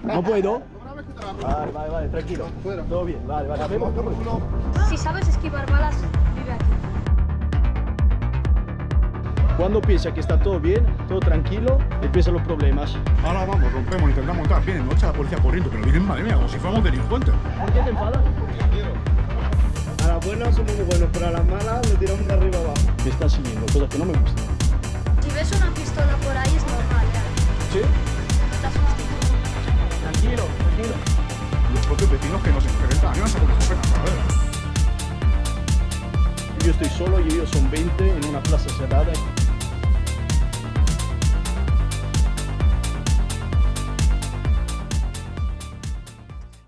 ¿No puedo? Vale, vale, vale, tranquilo. Todo bien, vale, vale. Si sabes esquivar balas, vive aquí. Cuando piensa que está todo bien, todo tranquilo, empiezan los problemas. Ahora vamos, rompemos, intentamos montar. Viene noche la policía corriendo, pero vienen, madre mía, como si fuéramos delincuentes. ¿Por qué te enfadas? A las buenas somos muy buenos, pero a las malas lo tiramos de arriba abajo. Me están siguiendo, cosa que no me gusta. Si ves una pistola por ahí es normal, ¿eh? ¿Sí? No te asustes. Tranquilo, tranquilo. Los propios vecinos que nos enfrentan, a mí me sacan una escopeta, ¿sabes? Yo estoy solo y ellos son 20 en una plaza cerrada.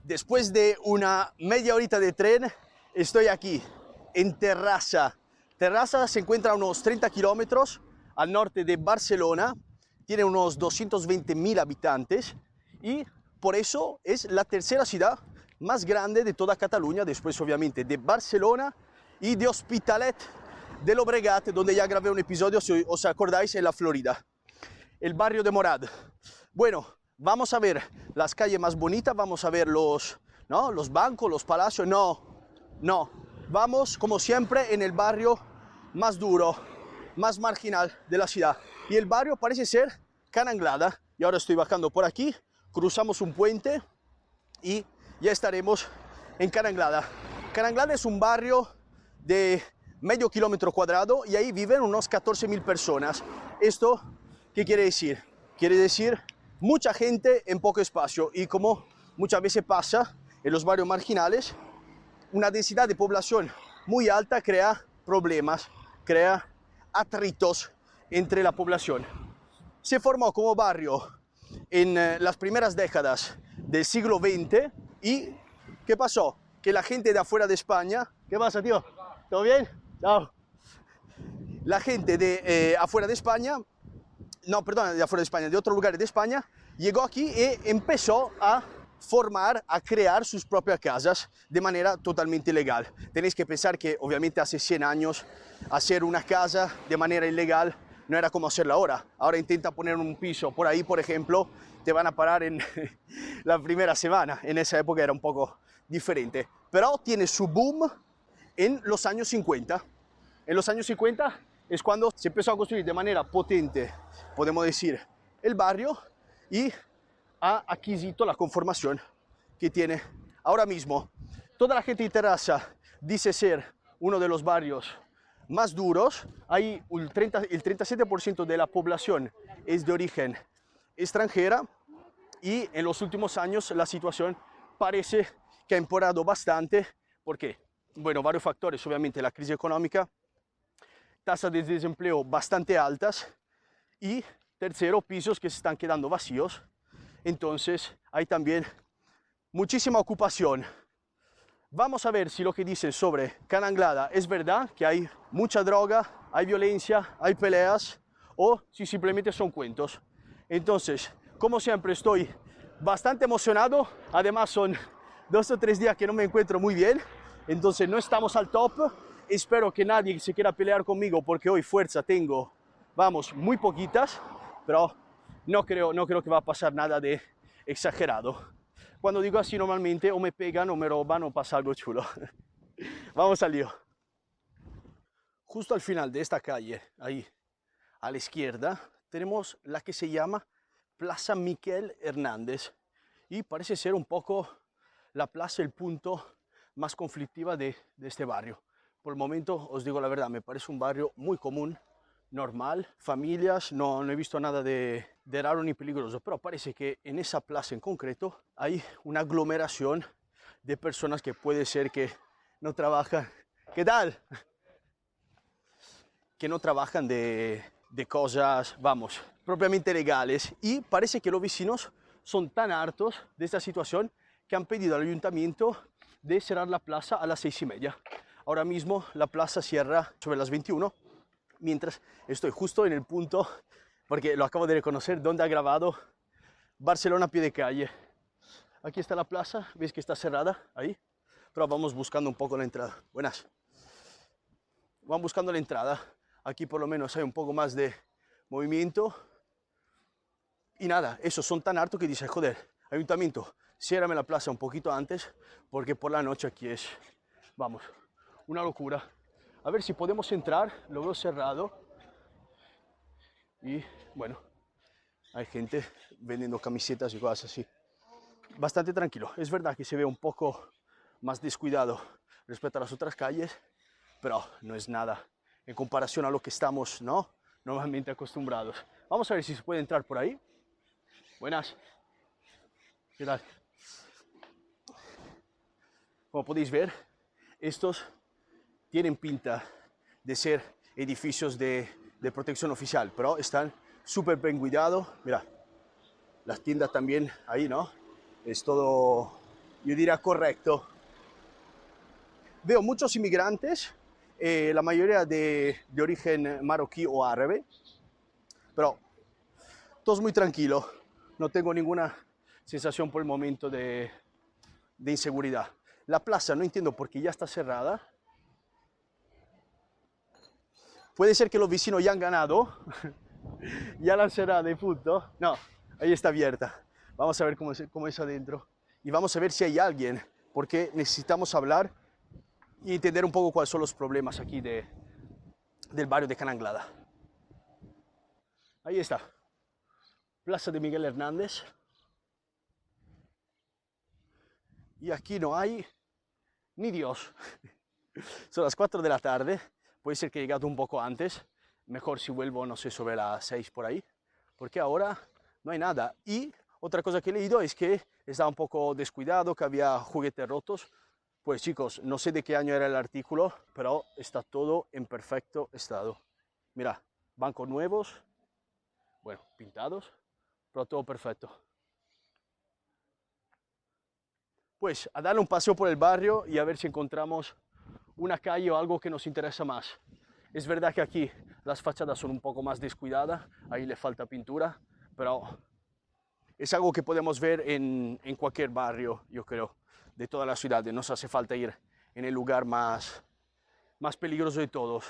Después de una media horita de tren, estoy aquí, en Terrassa. Terrassa se encuentra a unos 30 kilómetros al norte de Barcelona, tiene unos 220.000 habitantes y por eso es la tercera ciudad más grande de toda Cataluña, después obviamente de Barcelona y de Hospitalet de Llobregat, donde ya grabé un episodio, si os acordáis, en la Florida. El barrio de Morad. Bueno, vamos a ver las calles más bonitas, vamos a ver los bancos, los palacios. No. Vamos, como siempre, en el barrio más duro, más marginal de la ciudad. Y el barrio parece ser Ca n'Anglada. Y ahora estoy bajando por aquí, cruzamos un puente y ya estaremos en Ca n'Anglada. Ca n'Anglada es un barrio de medio kilómetro cuadrado y ahí viven unos 14.000 personas. ¿Esto qué quiere decir? Quiere decir mucha gente en poco espacio y como muchas veces pasa en los barrios marginales, una densidad de población muy alta crea problemas, crea atritos entre la población. Se formó como barrio en las primeras décadas del siglo XX y ¿qué pasó? Que la gente de afuera de España... ¿Qué pasa, tío? ¿Todo bien? Chao. La gente de afuera de España, no, perdón, de afuera de España, de otros lugares de España, llegó aquí y empezó a formar, a crear sus propias casas de manera totalmente ilegal. Tenéis que pensar que obviamente hace 100 años hacer una casa de manera ilegal no era como hacerla ahora. Ahora intenta poner un piso por ahí, por ejemplo, te van a parar en la primera semana. En esa época era un poco diferente. Pero tiene su boom en los años 50. En los años 50 es cuando se empezó a construir de manera potente, podemos decir, el barrio y ha adquirido la conformación que tiene ahora mismo. Toda la gente de Terrassa dice ser uno de los barrios más duros. Hay el 37% de la población es de origen extranjera y en los últimos años la situación parece que ha empeorado bastante. ¿Por qué? Bueno, varios factores, obviamente la crisis económica, tasas de desempleo bastante altas y tercero, pisos que se están quedando vacíos. Entonces hay también muchísima ocupación. Vamos a ver si lo que dicen sobre Ca n'Anglada es verdad, que hay mucha droga, hay violencia, hay peleas, o si simplemente son cuentos. Entonces, como siempre, estoy bastante emocionado. Además, son 2 o 3 días que no me encuentro muy bien. Entonces, no estamos al top. Espero que nadie se quiera pelear conmigo porque hoy fuerza tengo, vamos, muy poquitas. Pero no creo que va a pasar nada de exagerado. Cuando digo así, normalmente o me pegan o me roban o pasa algo chulo. Vamos al lío. Justo al final de esta calle, ahí a la izquierda, tenemos la que se llama Plaza Miquel Hernández. Y parece ser un poco la plaza, el punto más conflictiva de este barrio. Por el momento, os digo la verdad, me parece un barrio muy común, normal, familias, no he visto nada de raro ni peligroso, pero parece que en esa plaza en concreto hay una aglomeración de personas que puede ser que no trabajan. ¿Qué tal? Que no trabajan de cosas, vamos, propiamente legales, y parece que los vecinos son tan hartos de esta situación que han pedido al ayuntamiento de cerrar la plaza a las 6:30. Ahora mismo la plaza cierra sobre las 21, mientras estoy justo en el punto, porque lo acabo de reconocer, donde ha grabado Barcelona a pie de calle. Aquí está la plaza, veis que está cerrada ahí, pero vamos buscando un poco la entrada. Buenas. Vamos buscando la entrada. Aquí por lo menos hay un poco más de movimiento. Y nada, esos son tan hartos que dicen, joder, ayuntamiento, ciérrame la plaza un poquito antes, porque por la noche aquí es, vamos, una locura. A ver si podemos entrar, lo veo cerrado. Y bueno, hay gente vendiendo camisetas y cosas así. Bastante tranquilo. Es verdad que se ve un poco más descuidado respecto a las otras calles, pero no es nada en comparación a lo que estamos, ¿no?, normalmente acostumbrados. Vamos a ver si se puede entrar por ahí. Buenas. ¿Qué tal? Como podéis ver, estos tienen pinta de ser edificios de protección oficial, pero están súper bien cuidados. Mira, las tiendas también ahí, ¿no? Es todo, yo diría, correcto. Veo muchos inmigrantes, la mayoría de origen marroquí o árabe, pero todos muy tranquilos. No tengo ninguna sensación por el momento de inseguridad. La plaza no entiendo por qué ya está cerrada. Puede ser que los vecinos ya han ganado, ya la han cerrado de punto. No, ahí está abierta. Vamos a ver cómo es adentro. Y vamos a ver si hay alguien, porque necesitamos hablar y entender un poco cuáles son los problemas aquí del barrio de Can Anglada. Ahí está. Plaza de Miguel Hernández. Y aquí no hay ni Dios. Son las 4 de la tarde. Puede ser que he llegado un poco antes. Mejor si vuelvo, no sé, sobre las 6 por ahí. Porque ahora no hay nada. Y otra cosa que he leído es que estaba un poco descuidado, que había juguetes rotos. Pues chicos, no sé de qué año era el artículo, pero está todo en perfecto estado. Mira, bancos nuevos, bueno, pintados, pero todo perfecto. Pues a darle un paseo por el barrio y a ver si encontramos una calle o algo que nos interesa más. Es verdad que aquí las fachadas son un poco más descuidadas, ahí le falta pintura, pero es algo que podemos ver en cualquier barrio, yo creo, de toda la ciudad. No nos hace falta ir en el lugar más peligroso de todos.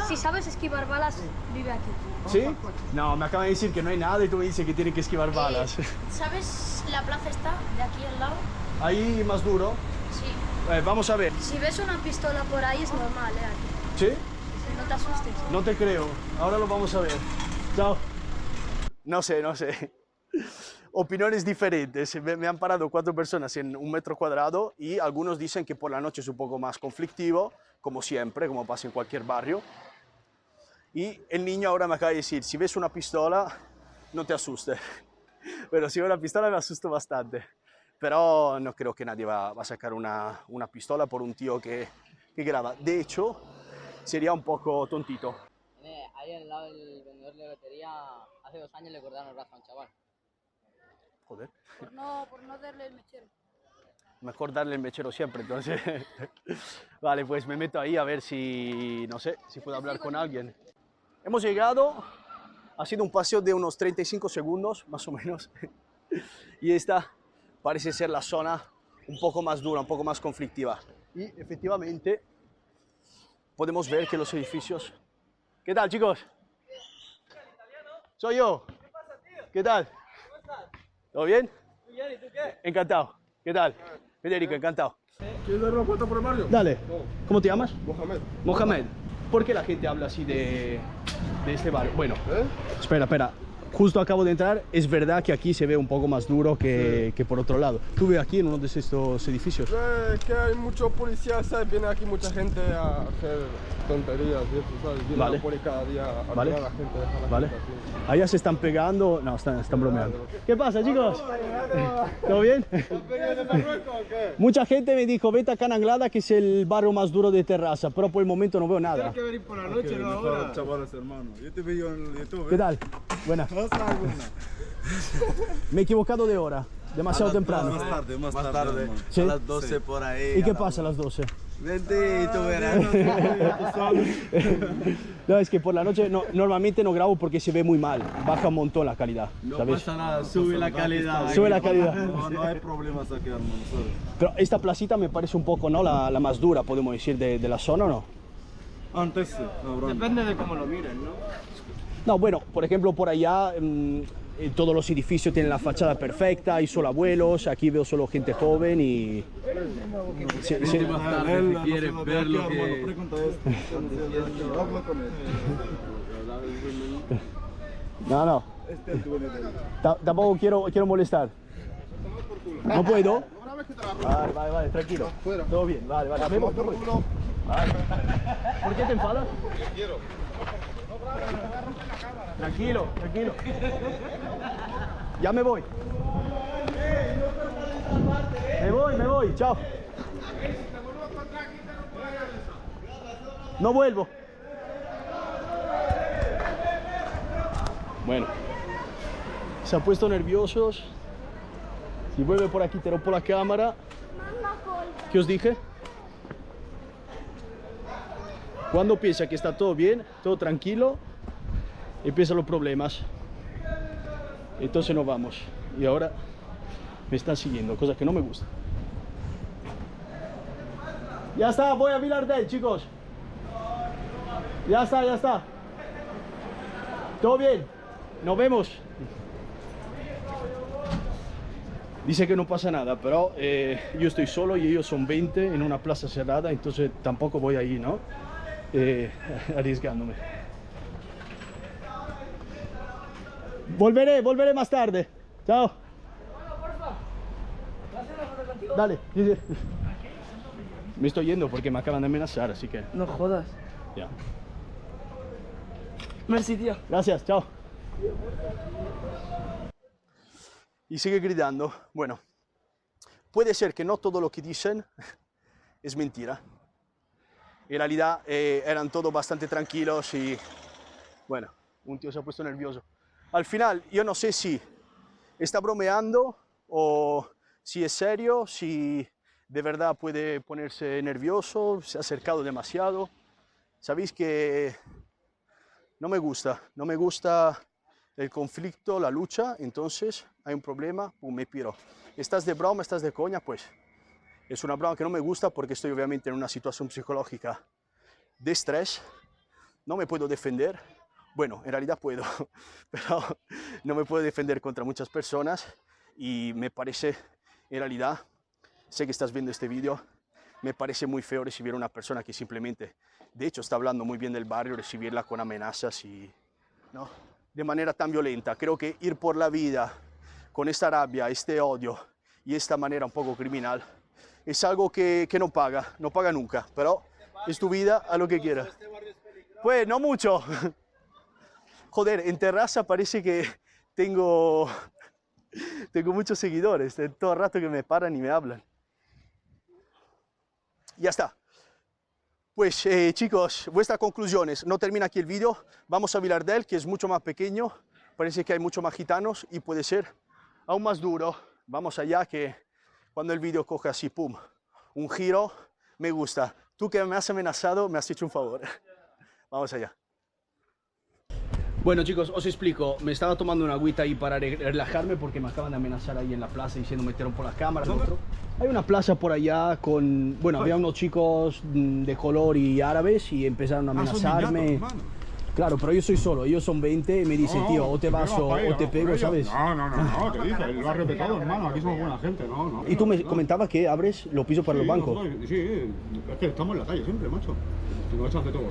Si sabes esquivar balas, vive aquí. ¿Sí? No, me acaban de decir que no hay nada y tú me dices que tienen que esquivar balas. ¿Sabes la plaza está de aquí al lado? Ahí más duro. Sí. Vamos a ver. Si ves una pistola por ahí es normal, aquí. ¿Sí? No te asustes. No te creo. Ahora lo vamos a ver. Chao. No sé. Opiniones diferentes. Me han parado 4 personas en 1 metro cuadrado y algunos dicen que por la noche es un poco más conflictivo, como siempre, como pasa en cualquier barrio. Y el niño ahora me acaba de decir, si ves una pistola, no te asustes. Pero si veo una pistola me asusto bastante. Pero no creo que nadie va a sacar una pistola por un tío que graba. De hecho, sería un poco tontito. Ahí al lado del vendedor de lotería, hace 2 años le cortaron el brazo a un chaval. Joder. Por no darle el mechero. Mejor darle el mechero siempre, entonces. Vale, pues me meto ahí a ver si, no sé, si puedo hablar con alguien. Hemos llegado, ha sido un paseo de unos 35 segundos, más o menos. Y esta parece ser la zona un poco más dura, un poco más conflictiva. Y efectivamente podemos ver que los edificios... ¿Qué tal, chicos? Soy yo. ¿Qué tal? ¿Todo bien? Muy bien, ¿y tú qué? Encantado. ¿Qué tal? Federico, encantado. ¿Quieres dar una vuelta por el barrio? Dale. ¿Cómo te llamas? Mohamed. Mohamed. ¿Por qué la gente habla así de este barrio? Bueno, espera. Justo acabo de entrar. Es verdad que aquí se ve un poco más duro que por otro lado. ¿Tú ves aquí en uno de estos edificios? Es que hay muchos policías, ¿sabes? Viene aquí mucha gente a hacer tonterías y eso, ¿sabes? Viene Vale. la poli cada día a Vale. a la gente, deja a la Vale. gente así. Allá se están pegando. No, están bromeando. ¿Qué pasa, chicos? ¿Todo bien? Mucha gente me dijo, vete a Can Anglada, que es el barrio más duro de Terrassa, pero por el momento no veo nada. Tienes que venir por la noche, no ahora. Chavales, hermano. Yo te veo en YouTube. ¿Qué tal? Buenas. Me he equivocado de hora, demasiado temprano. Más tarde. Hermano. ¿Sí? A las 12 por ahí. ¿Y qué pasa a las 12? Vente y tú verás. No, es que por la noche normalmente no grabo porque se ve muy mal, baja un montón la calidad, No ¿sabes? pasa nada, sube la calidad. Sube la calidad. No hay problemas aquí, hermano. Sorry. Pero esta placita me parece un poco, ¿no? La más dura, podemos decir, de la zona, ¿o no? Antes sí, cabrón. Depende de cómo lo mires, ¿no? No, bueno, por ejemplo, por allá todos los edificios tienen la fachada perfecta, hay solo abuelos, aquí veo solo gente joven y... Más tarde, si quieres ver lo que... No. Tampoco quiero molestar. ¿No puedo? Vale, tranquilo. Todo bien, vale. Me voy. Vale. ¿Por qué te enfadas? Tranquilo. Ya me voy. Me voy, chao. No vuelvo. Bueno, se han puesto nerviosos. Si vuelve por aquí te rompo la cámara. ¿Qué os dije? Cuando piensa que está todo bien, todo tranquilo, empiezan los problemas. Entonces nos vamos. Y ahora me están siguiendo, cosa que no me gusta. Ya está, voy a Vilardell, chicos. Ya está. Todo bien. Nos vemos. Dice que no pasa nada, pero yo estoy solo y ellos son 20 en una plaza cerrada, entonces tampoco voy ahí, ¿no? Arriesgándome. Volveré más tarde. Chao. Dale. Me estoy yendo porque me acaban de amenazar, así que... No jodas. Ya. Merci, tío. Gracias, chao. Y sigue gritando. Bueno, puede ser que no todo lo que dicen es mentira. En realidad eran todos bastante tranquilos y, bueno, un tío se ha puesto nervioso. Al final, yo no sé si está bromeando o si es serio, si de verdad puede ponerse nervioso, se ha acercado demasiado. Sabéis que no me gusta el conflicto, la lucha, entonces hay un problema, pum, me piro. ¿Estás de broma, estás de coña? Pues es una broma que no me gusta porque estoy obviamente en una situación psicológica de estrés, no me puedo defender, bueno, en realidad puedo, pero no me puedo defender contra muchas personas y me parece, en realidad, sé que estás viendo este vídeo, me parece muy feo recibir a una persona que simplemente, de hecho, está hablando muy bien del barrio, recibirla con amenazas y, ¿no?, de manera tan violenta. Creo que ir por la vida con esta rabia, este odio y esta manera un poco criminal es algo que no paga nunca, pero es tu vida, a lo que quieras. Pues no mucho. Joder, en Terrassa parece que tengo muchos seguidores, todo el rato que me paran y me hablan. Ya está. Pues chicos, vuestras conclusiones. No termina aquí el vídeo. Vamos a Vilardell, que es mucho más pequeño. Parece que hay mucho más gitanos y puede ser aún más duro. Vamos allá, que cuando el vídeo coge así, pum, un giro, me gusta. Tú que me has amenazado, me has hecho un favor. Vamos allá. Bueno chicos, os explico, me estaba tomando una agüita ahí para relajarme porque me acaban de amenazar ahí en la plaza diciendo metieron por la cámara. Hay una plaza por allá con, bueno, había unos chicos de color y árabes y empezaron a amenazarme. Claro, pero yo soy solo, ellos son 20 y me dicen, tío, o te vas o te pego, ¿sabes? No, te dice, el barrio petado, hermano, aquí somos buena gente, no. Y tú me comentabas que abres los pisos para los bancos. Sí, es que estamos en la calle siempre, macho.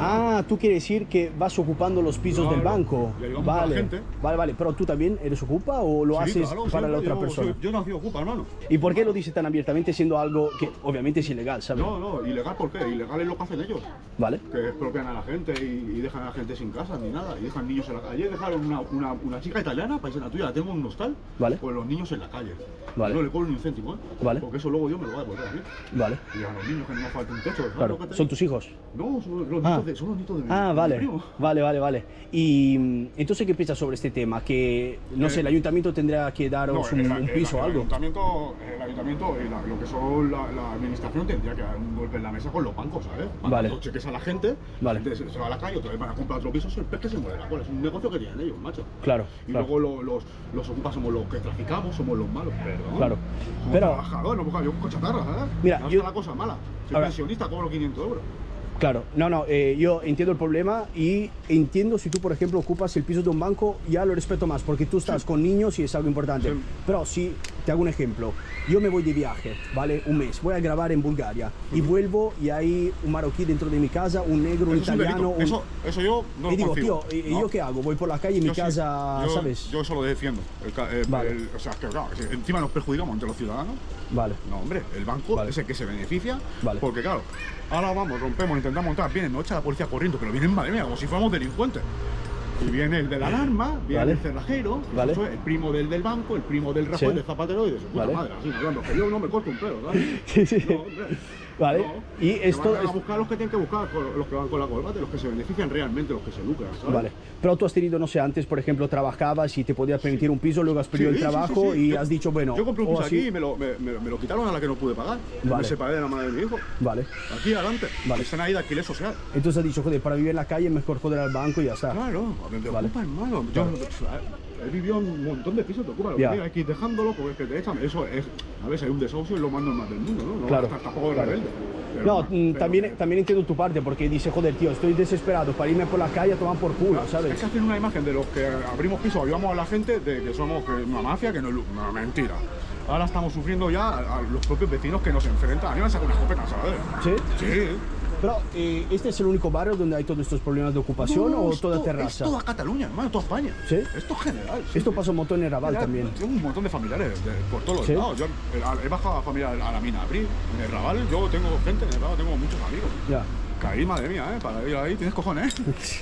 Ah, tú quieres decir que vas ocupando los pisos del banco. Vale, pero tú también eres ocupa o lo haces para la otra persona. Yo no soy ocupa, hermano. ¿Y por qué lo dices tan abiertamente siendo algo que obviamente es ilegal, ¿sabes? No, ilegal ¿por qué? Ilegal es lo que hacen ellos. Vale. Que expropian a la gente y dejan a la gente sin casa ni nada. Y dejan niños en la calle. Ayer dejaron una chica italiana, paisana tuya, la tengo en un hostal. Vale. Pues los niños en la calle. Vale. No le cobro ni un céntimo, ¿eh? Vale. Porque eso luego Dios me lo va a devolver a mí. Vale. Y a los niños que no nos falta un techo. Claro. ¿Son tus hijos? No, son los nietos de mi primo. Vale. Y entonces, ¿qué piensas sobre este tema? Que, no sé, el ayuntamiento tendrá que daros un piso o algo. El ayuntamiento, lo que son la administración tendría que dar un golpe en la mesa con los bancos, ¿sabes? Mandando cheques a la gente, se va a la calle, otra vez van a comprar otro piso, el pez que se muere la cola. Es un negocio que tienen ellos, macho. Claro. Luego los ocupas somos los que traficamos, somos los malos, pero... Claro. Somos trabajadores, no buscamos yo con chatarra, ¿sabes? Mira, no es la cosa mala. Soy pensionista, cobro 500 euros. Claro, no, yo entiendo el problema y entiendo si tú, por ejemplo, ocupas el piso de un banco, ya lo respeto más, porque tú estás con niños y es algo importante. Sí. Pero si, te hago un ejemplo, yo me voy de viaje, ¿vale? Un mes, voy a grabar en Bulgaria y vuelvo y hay un marroquí dentro de mi casa, un negro, un italiano... Eso yo no y lo digo, concibo, tío, ¿no? ¿yo qué hago? Voy por la calle en mi casa, ¿sabes? Yo eso lo defiendo. Vale. O sea, que claro, encima nos perjudicamos entre los ciudadanos. Vale. No, hombre, el banco es el que se beneficia. Vale. Porque claro, ahora vamos, rompemos, intentamos entrar, vienen, nos echa la policía corriendo, pero vienen, madre mía, como si fuéramos delincuentes. Y viene el de la alarma, viene el cerrajero, eso es el primo del banco, el primo del Rajoy, del zapatero y de su puta madre. Así, hablando, que yo no me corto un pelo, ¿sabes? Sí. No, hombre. Vale. No, Y esto van a buscar los que tienen que buscar, los que van con la corbata, los que se benefician realmente, los que se lucran, ¿sabes? Vale. Pero tú has tenido, no sé, antes, por ejemplo, trabajabas y te podías permitir un piso, luego has perdido el trabajo y has dicho, bueno... Yo compré un piso así. aquí y me lo quitaron a la que no pude pagar. Vale. Me separé de la madre de mi hijo. Vale. Aquí adelante. Vale. Están ahí de alquiler social. Entonces has dicho, joder, para vivir en la calle es mejor joder al banco y ya está. Claro, me preocupa, Vale. hermano. He vivido en un montón de pisos, te ocupa. Ya. Hay que ir dejándolo porque es que te echan. Eso es, a veces hay un desahucio, es lo más normal del mundo, ¿no? No Claro. tampoco es rebelde. No, también entiendo tu parte, porque dice, joder, tío, estoy desesperado para irme por la calle a tomar por culo, ¿sabes? Es que hacen una imagen de los que abrimos pisos, ayudamos a la gente, de que somos una mafia, que no es una mentira. Ahora estamos sufriendo ya a los propios vecinos que nos enfrentan. A mí me sacan una escopeta, ¿sabes? ¿Sí? Sí. Pero, ¿este es el único barrio donde hay todos estos problemas de ocupación o toda Terrassa? Es toda Cataluña, hermano, toda España. ¿Sí? Esto es general. Sí. Esto pasa un montón en Raval también. Tengo un montón de familiares por todos los ¿Sí? lados. Yo he bajado a familia a la mina Abril, en el Raval. Yo tengo gente en el Raval, tengo muchos amigos. Ya. Caí, madre mía, para ir ahí tienes cojones.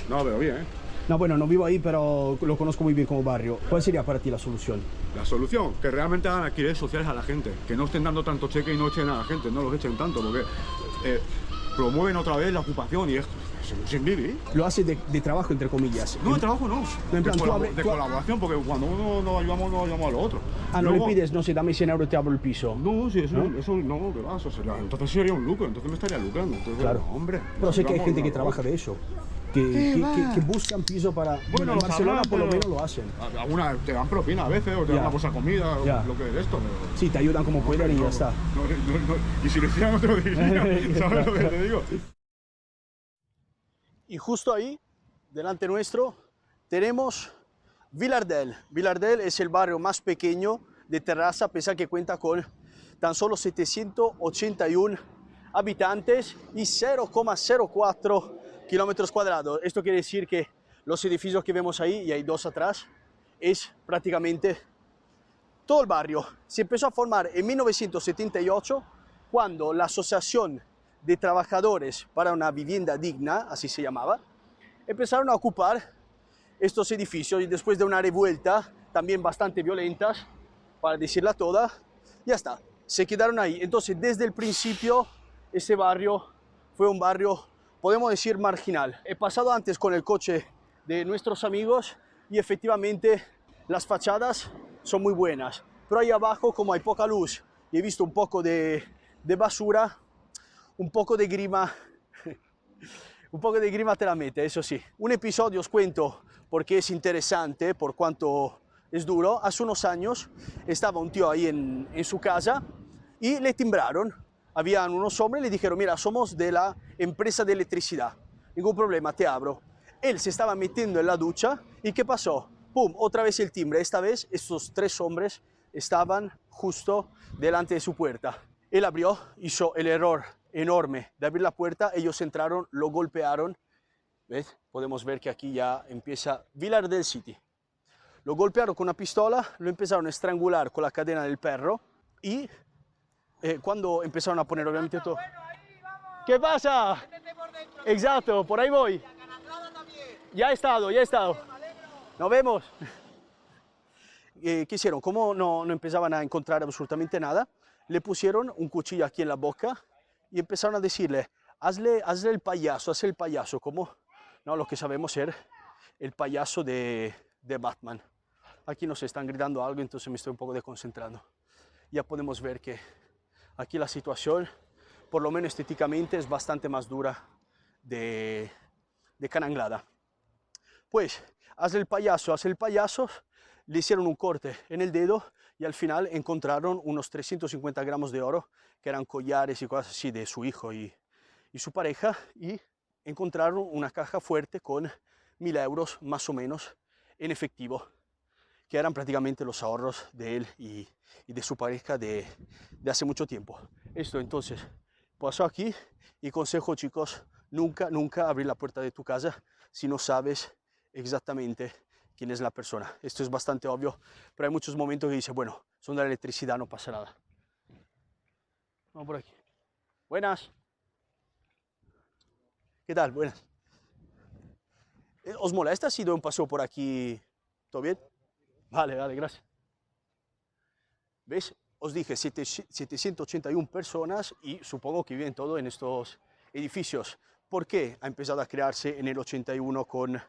No, pero bien, No, bueno, no vivo ahí, pero lo conozco muy bien como barrio. ¿Cuál sería para ti la solución? La solución, que realmente hagan alquileres sociales a la gente, que no estén dando tanto cheque y no echen a la gente, no los echen tanto, porque promueven otra vez la ocupación y es sin vivir. Lo hace de trabajo, entre comillas. No, de trabajo no. En plan, De colaboración, porque cuando uno nos ayudamos a lo otro. Ah, no Luego, le pides, no sé, dame 100 euros y te abro el piso. No, sí, eso ¿No? no, que va, eso sería, entonces sería un lucro, entonces me estaría lucrando. Entonces, Claro. no, hombre. Pero sé que hay Vamos, gente que no, trabaja de eso. Que buscan piso para... Bueno, en lo Barcelona sabrán, por lo pero menos lo hacen. Alguna te dan propina a veces, o te dan una bolsa de comida, o lo que es esto. Pero... Sí, te ayudan como pueden y ya está. Y si lo hicieran no te lo diría, ¿sabes lo que te digo? Y justo ahí, delante nuestro, tenemos Vilardell. Vilardell es el barrio más pequeño de Terrassa, a pesar que cuenta con tan solo 781 habitantes y 0,04 kilómetros cuadrados. Esto quiere decir que los edificios que vemos ahí, y hay dos atrás, es prácticamente todo el barrio. Se empezó a formar en 1978, cuando la Asociación de Trabajadores para una Vivienda Digna, así se llamaba, empezaron a ocupar estos edificios y después de una revuelta, también bastante violentas, para decirla toda, ya está, se quedaron ahí. Entonces, desde el principio, ese barrio fue un barrio, podemos decir, marginal. He pasado antes con el coche de nuestros amigos y efectivamente las fachadas son muy buenas, pero ahí abajo, como hay poca luz y he visto un poco de basura, un poco de grima te la mete, eso sí. Un episodio os cuento porque es interesante, por cuanto es duro. Hace unos años estaba un tío ahí en su casa y le timbraron. Habían unos hombres y le dijeron, mira, somos de la empresa de electricidad. Ningún problema, te abro. Él se estaba metiendo en la ducha y ¿qué pasó? ¡Pum! Otra vez el timbre. Esta vez estos tres hombres estaban justo delante de su puerta. Él abrió, hizo el error enorme de abrir la puerta, ellos entraron, lo golpearon, ¿ves? Podemos ver que aquí ya empieza Vilardell City. Lo golpearon con una pistola, lo empezaron a estrangular con la cadena del perro y cuando empezaron a poner obviamente todo... ¿Qué pasa? Exacto, por ahí voy. Ya he estado. Nos vemos. ¿Qué hicieron? Como no empezaban a encontrar absolutamente nada, le pusieron un cuchillo aquí en la boca y empezaron a decirle, hazle el payaso, como no, lo que sabemos ser el payaso de Batman. Aquí nos están gritando algo, entonces me estoy un poco desconcentrando. Ya podemos ver que aquí la situación, por lo menos estéticamente, es bastante más dura de Cananglada. Pues, hazle el payaso, le hicieron un corte en el dedo y al final encontraron unos 350 gramos de oro, que eran collares y cosas así de su hijo y su pareja, y encontraron una caja fuerte con 1.000 euros más o menos en efectivo, que eran prácticamente los ahorros de él y de su pareja de hace mucho tiempo. Esto entonces pasó aquí y consejo, chicos, nunca abrir la puerta de tu casa si no sabes exactamente quién es la persona. Esto es bastante obvio, pero hay muchos momentos que dice, bueno, son de la electricidad, no pasa nada. Vamos por aquí. Buenas. ¿Qué tal? Buenas. ¿Os molesta si doy un paseo por aquí? ¿Todo bien? Vale, gracias. ¿Ves? Os dije 781 personas y supongo que viven todo en estos edificios. ¿Por qué ha empezado a crearse en el 81 con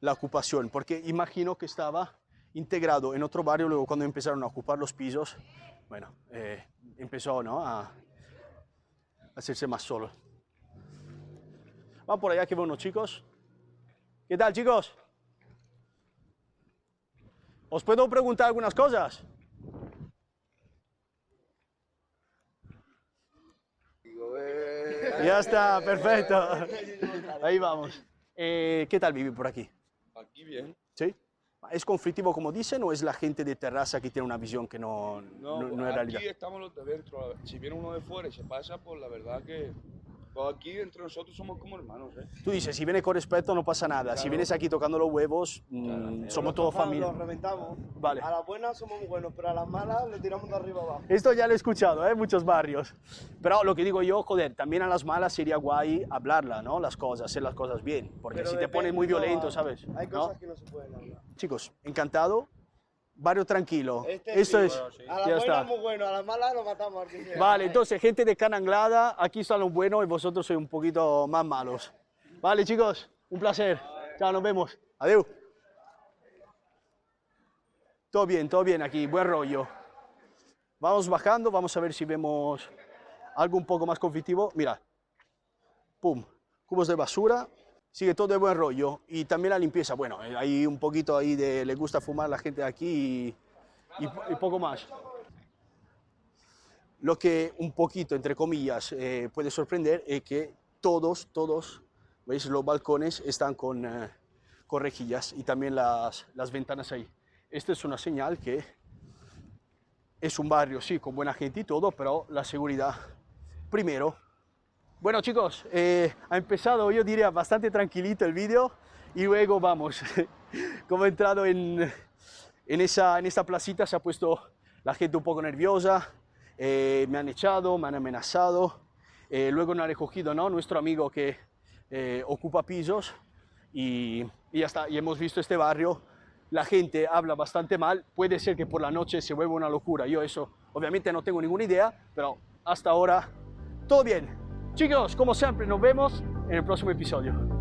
la ocupación? Porque imagino que estaba integrado en otro barrio, luego cuando empezaron a ocupar los pisos, bueno, empezó, ¿no?, a hacerse más solo. Vamos por allá que veo unos chicos. ¿Qué tal, chicos? ¿Os puedo preguntar algunas cosas? Ya está, perfecto. Ahí vamos. ¿Qué tal vivir por aquí? Aquí bien. ¿Sí? ¿Es conflictivo como dicen o es la gente de terraza que tiene una visión que no es realidad? Aquí estamos los de dentro. Si viene uno de fuera y se pasa, pues la verdad que pues aquí entre nosotros somos como hermanos, ¿eh? Tú dices, si viene con respeto no pasa nada. Claro. Si vienes aquí tocando los huevos, somos todos familia. Los reventamos. Vale. A las buenas somos muy buenos, pero a las malas le tiramos de arriba abajo. Esto ya lo he escuchado, ¿eh? Muchos barrios. Pero lo que digo yo, joder, también a las malas sería guay hablarla, ¿no? Las cosas, hacer las cosas bien. Porque pero si te pones muy violento, ¿sabes? Hay cosas que no se pueden hablar. Chicos, encantado. Barrio tranquilo. Esto es. A las buenas muy bueno, a las malas lo matamos. Vale, entonces, gente de Cana Anglada, aquí están los buenos y vosotros sois un poquito más malos. Vale, chicos, un placer. Chao, nos vemos. Adiós. Todo bien aquí, buen rollo. Vamos bajando, vamos a ver si vemos algo un poco más conflictivo. Mira, pum, cubos de basura. Sigue todo de buen rollo y también la limpieza. Bueno, hay un poquito ahí de le gusta fumar la gente de aquí y poco más. Lo que un poquito, entre comillas, puede sorprender es que todos, ¿veis? Los balcones están con rejillas y también las ventanas ahí. Esta es una señal que es un barrio, sí, con buena gente y todo, pero la seguridad primero. Bueno, chicos, ha empezado, yo diría, bastante tranquilito el vídeo y luego vamos. Como he entrado en esta placita, se ha puesto la gente un poco nerviosa, me han echado, me han amenazado, luego nos ha recogido, ¿no?, nuestro amigo que ocupa pisos y ya está, y hemos visto este barrio. La gente habla bastante mal, puede ser que por la noche se vuelva una locura, yo eso obviamente no tengo ninguna idea, pero hasta ahora todo bien. Chicos, como siempre, nos vemos en el próximo episodio.